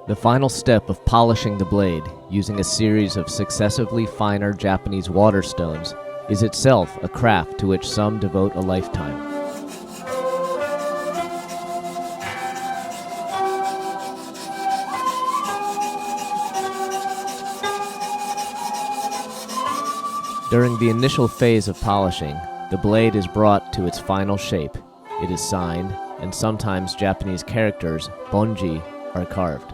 The final step of polishing the blade, using a series of successively finer Japanese waterstones, is itself a craft to which some devote a lifetime. During the initial phase of polishing, the blade is brought to its final shape. It is signed, and sometimes Japanese characters, bonji, are carved.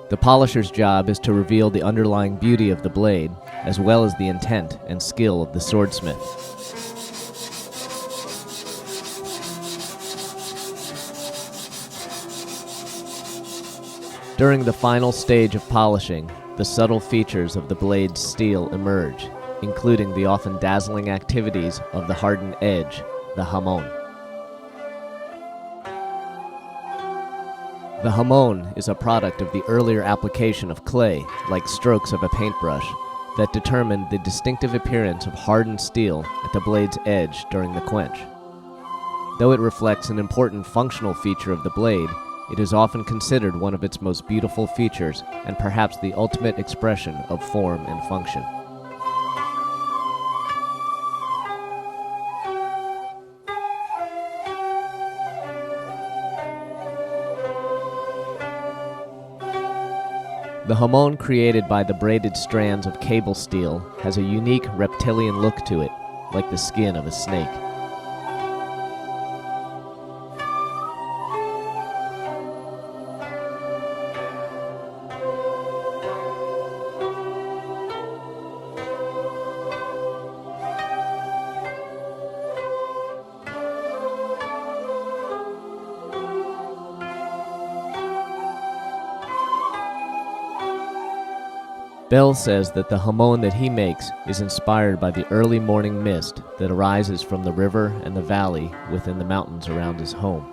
The polisher's job is to reveal the underlying beauty of the blade, as well as the intent and skill of the swordsmith. During the final stage of polishing, the subtle features of the blade's steel emerge, including the often dazzling activities of the hardened edge, the hamon. The hamon is a product of the earlier application of clay, like strokes of a paintbrush, that determined the distinctive appearance of hardened steel at the blade's edge during the quench. Though it reflects an important functional feature of the blade, it is often considered one of its most beautiful features and perhaps the ultimate expression of form and function. The hamon created by the braided strands of cable steel has a unique reptilian look to it, like the skin of a snake. Bell says that the hamon that he makes is inspired by the early morning mist that arises from the river and the valley within the mountains around his home.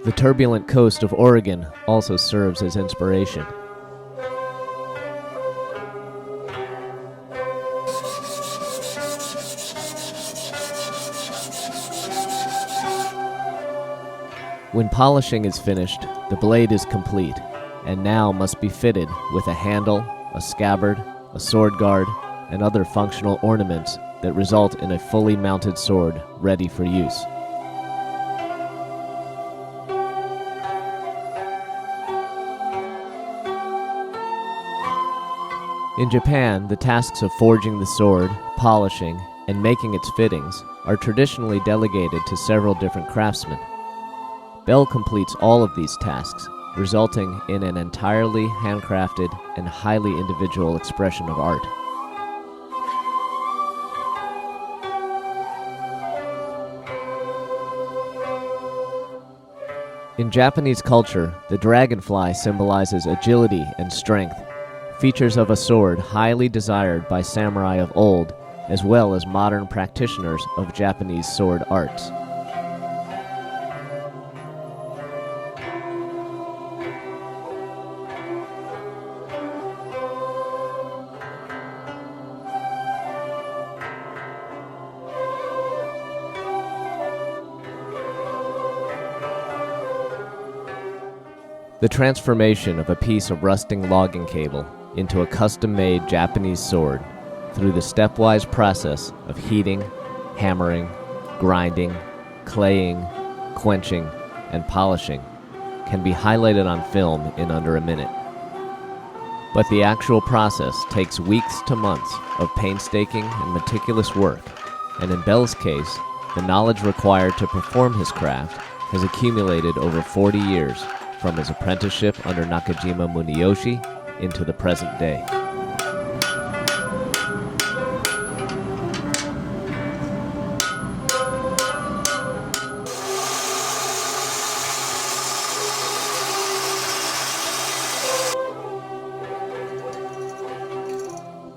The turbulent coast of Oregon also serves as inspiration. When polishing is finished, the blade is complete, and now must be fitted with a handle, a scabbard, a sword guard, and other functional ornaments that result in a fully mounted sword ready for use. In Japan, the tasks of forging the sword, polishing, and making its fittings are traditionally delegated to several different craftsmen. Bell completes all of these tasks, resulting in an entirely handcrafted and highly individual expression of art. In Japanese culture, the dragonfly symbolizes agility and strength, features of a sword highly desired by samurai of old, as well as modern practitioners of Japanese sword arts. The transformation of a piece of rusting logging cable into a custom-made Japanese sword through the stepwise process of heating, hammering, grinding, claying, quenching, and polishing can be highlighted on film in under a minute. But the actual process takes weeks to months of painstaking and meticulous work, and in Bell's case, the knowledge required to perform his craft has accumulated over 40 years from his apprenticeship under Nakajima Muniyoshi into the present day.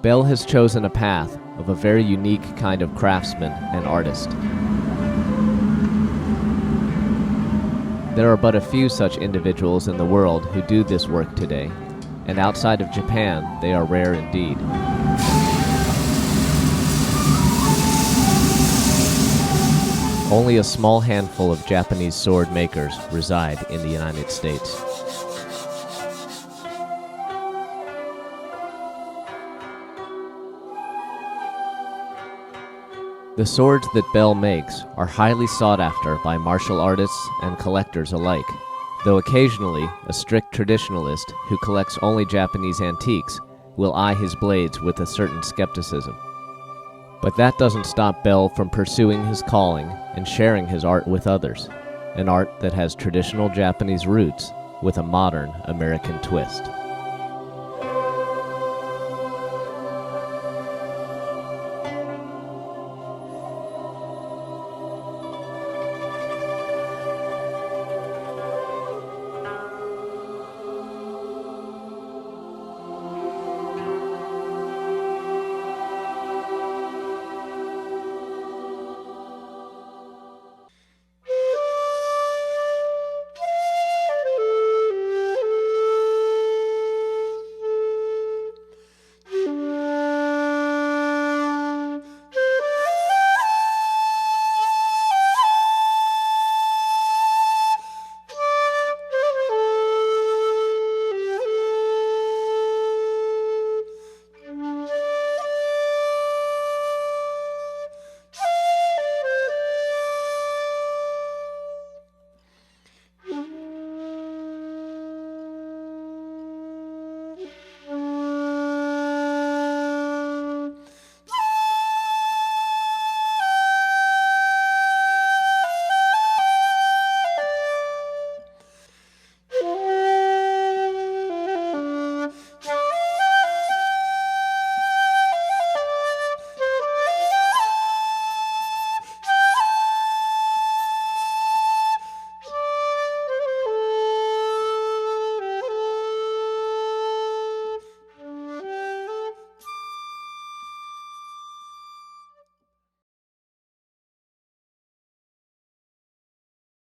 Bell has chosen a path of a very unique kind of craftsman and artist. There are but a few such individuals in the world who do this work today, and outside of Japan, they are rare indeed. Only a small handful of Japanese sword makers reside in the United States. The swords that Bell makes are highly sought after by martial artists and collectors alike, though occasionally a strict traditionalist who collects only Japanese antiques will eye his blades with a certain skepticism. But that doesn't stop Bell from pursuing his calling and sharing his art with others, an art that has traditional Japanese roots with a modern American twist.